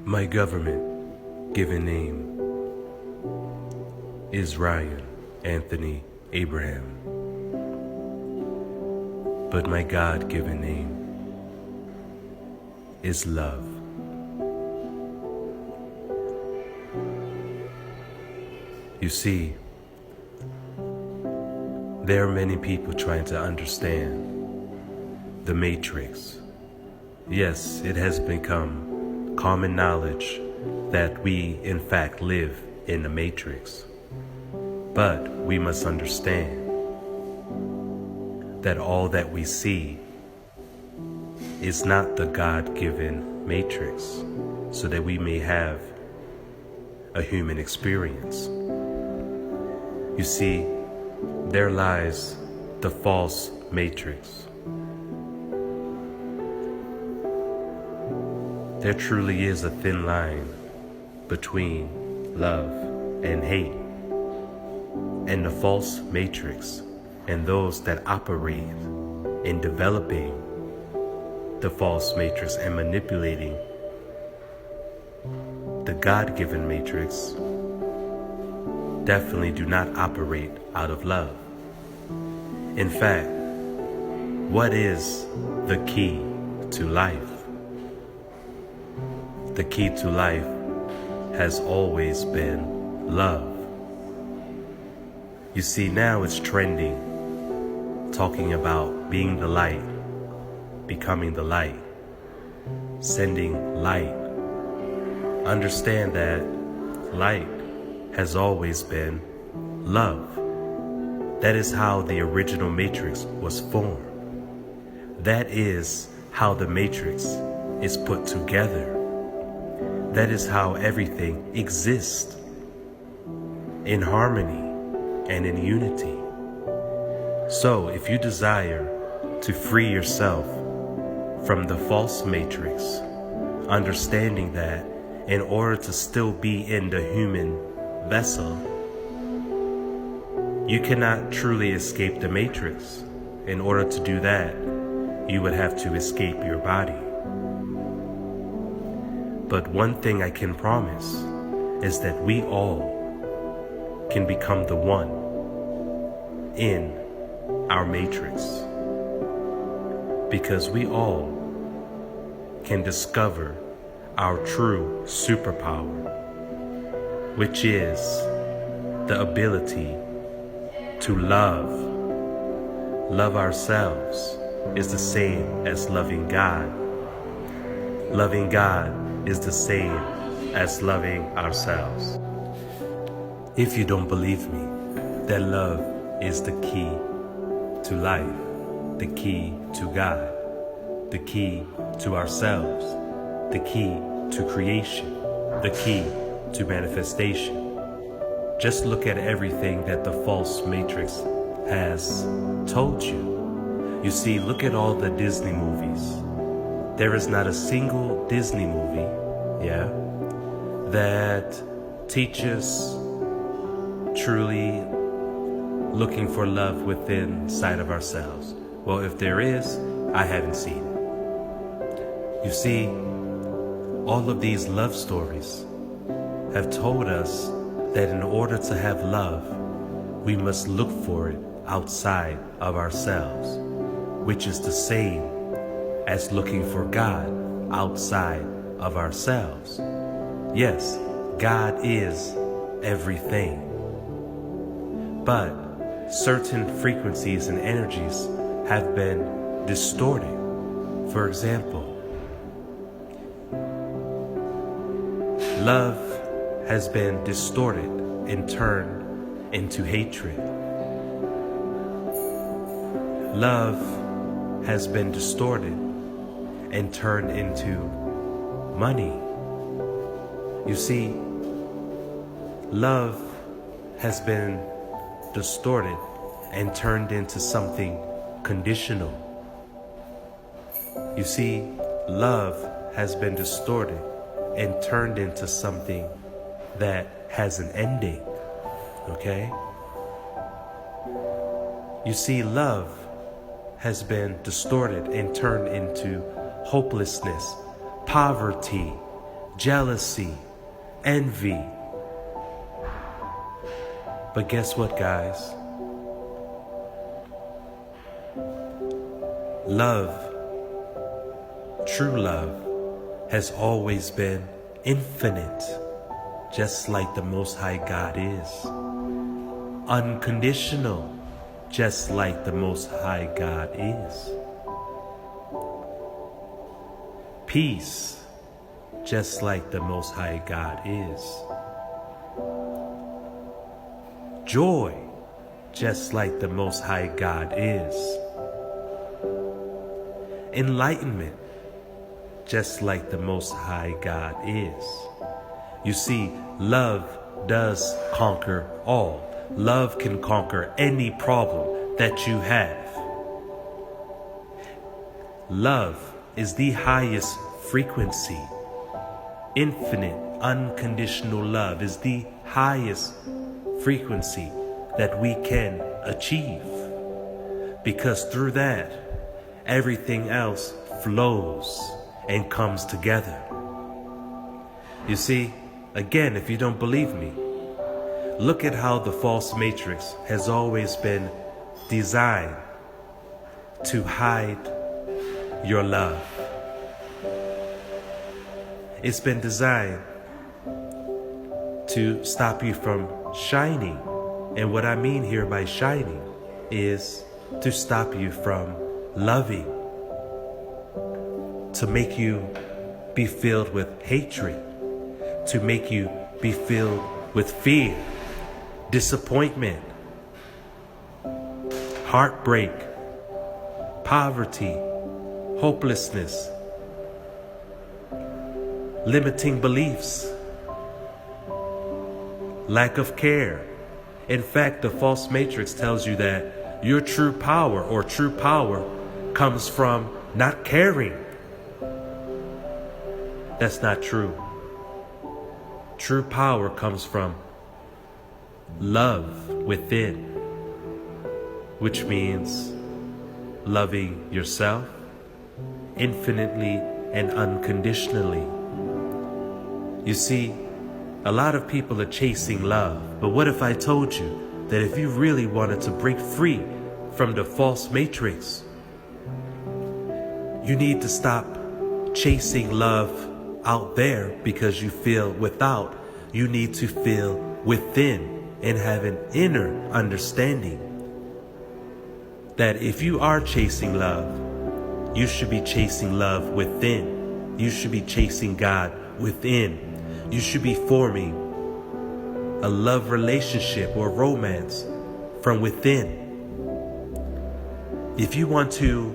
My government given name is Ryan Anthony Abraham, but my God-given name is love. You see, there are many people trying to understand the Matrix. Yes, it has become common knowledge that we, in fact, live in the Matrix. But we must understand that all that we see is not the God-given Matrix, so that we may have a human experience. You see, there lies the false Matrix. There truly is a thin line between love and hate, and the false Matrix and those that operate in developing the false Matrix and manipulating the God-given Matrix definitely do not operate out of love. In fact, what is the key to life? The key to life has always been love. You see, now it's trending, talking about being the light, becoming the light, sending light. Understand that light has always been love. That is how the original Matrix was formed. That is how the Matrix is put together. That is how everything exists in harmony and in unity. So if you desire to free yourself from the false Matrix, understanding that in order to still be in the human vessel, you cannot truly escape the Matrix. In order to do that, you would have to escape your body. But one thing I can promise is that we all can become the one in our Matrix, because we all can discover our true superpower, which is the ability to love. Love ourselves is the same as loving God. Loving God is the same as loving ourselves. If you don't believe me, that love is the key to life, the key to God, the key to ourselves, the key to creation, the key to manifestation. Just look at everything that the false Matrix has told you. You see, look at all the Disney movies. There is not a single Disney movie, that teaches truly looking for love within inside of ourselves. Well, if there is, I haven't seen it. You see, all of these love stories have told us that in order to have love, we must look for it outside of ourselves, which is the same as looking for God outside of ourselves. Yes, God is everything, but certain frequencies and energies have been distorted. For example, love has been distorted and turned into hatred. Love has been distorted and turned into money. You see, love has been distorted and turned into something conditional. You see, love has been distorted and turned into something that has an ending, okay? You see, love has been distorted and turned into hopelessness, poverty, jealousy, envy. But guess what, guys? Love, true love, has always been infinite, just like the Most High God is. Unconditional, just like the Most High God is. Peace, just like the Most High God is. Joy, just like the Most High God is. Enlightenment, just like the Most High God is. You see, love does conquer all. Love can conquer any problem that you have. Love is the highest frequency. Infinite, unconditional love is the highest frequency that we can achieve. Because through that, everything else flows and comes together. You see, again, if you don't believe me, look at how the false matrix has always been designed to hide your love. It's been designed to stop you from shining. And what I mean here by shining is to stop you from loving, to make you be filled with hatred, to make you be filled with fear, disappointment, heartbreak, poverty, hopelessness, limiting beliefs, lack of care. In fact, the false matrix tells you that your true power or true power comes from not caring. That's not true. True power comes from love within, which means loving yourself infinitely and unconditionally. You see, a lot of people are chasing love, but what if I told you that if you really wanted to break free from the false matrix, you need to stop chasing love out there because you feel without. You need to feel within and have an inner understanding that if you are chasing love, you should be chasing love within. You should be chasing God within. You should be forming a love relationship or romance from within. If you want to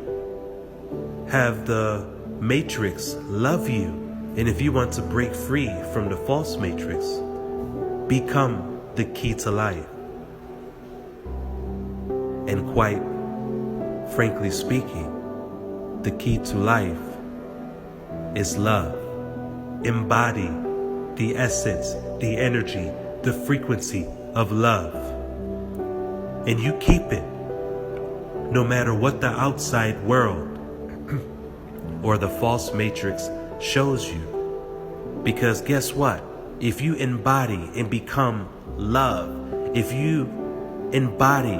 have the matrix love you, and if you want to break free from the false matrix, become the key to life. And quite frankly speaking, the key to life is love. Embody the essence, the energy, the frequency of love. And you keep it no matter what the outside world or the false matrix shows you. Because guess what? If you embody and become love, if you embody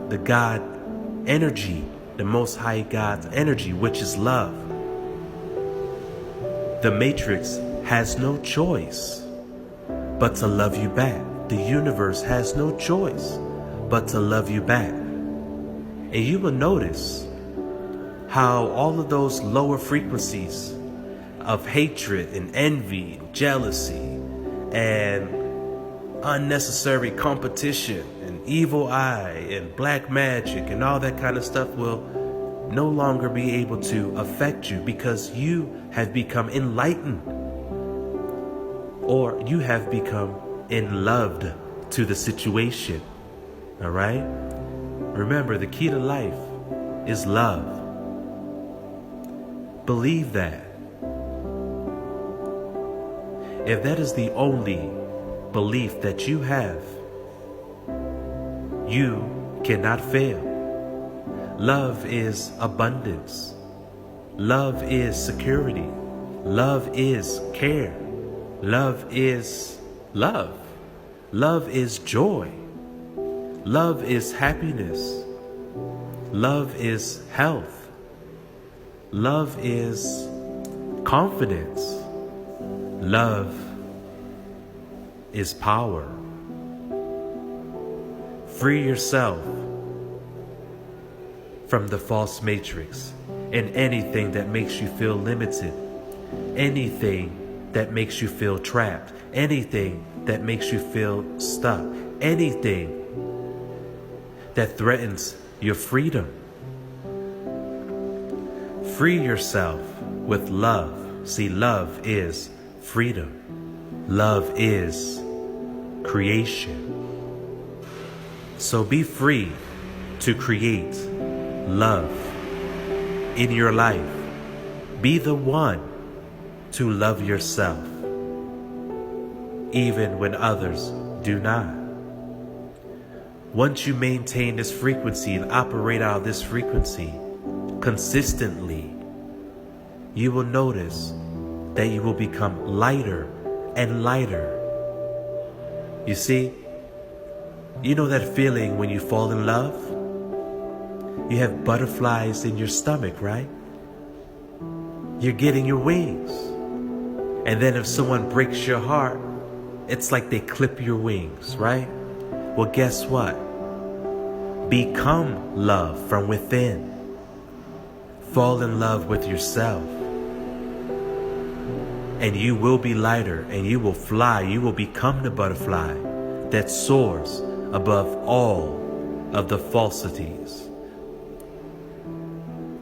the God energy, the Most High God's energy, which is love, the matrix has no choice but to love you back. The universe has no choice but to love you back. And you will notice how all of those lower frequencies of hatred and envy and jealousy and unnecessary competition and evil eye and black magic and all that kind of stuff will no longer be able to affect you, because you have become enlightened, or you have become in loved to the situation. All right? Remember, the key to life is love. Believe that. If that is the only belief that you have, you cannot fail. Love is abundance. Love is security. Love is care. Love is love. Love is joy. Love is happiness. Love is health. Love is confidence. Love is power. Free yourself from the false matrix and anything that makes you feel limited, anything that makes you feel trapped, anything that makes you feel stuck, anything that threatens your freedom. Free yourself with love. See, love is freedom. Love is creation. So be free to create love in your life. Be the one to love yourself, even when others do not. Once you maintain this frequency and operate out of this frequency consistently, you will notice that you will become lighter and lighter. You see, you know that feeling when you fall in love? You have butterflies in your stomach, right? You're getting your wings. And then if someone breaks your heart, it's like they clip your wings, right? Well, guess what? Become love from within. Fall in love with yourself. And you will be lighter, and you will fly. You will become the butterfly that soars above all of the falsities,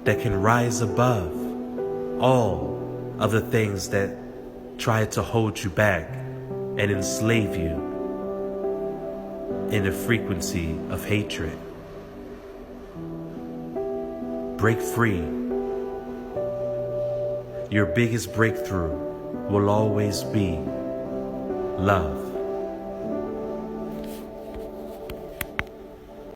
that can rise above all of the things that try to hold you back and enslave you in the frequency of hatred. Break free. Your biggest breakthrough will always be love.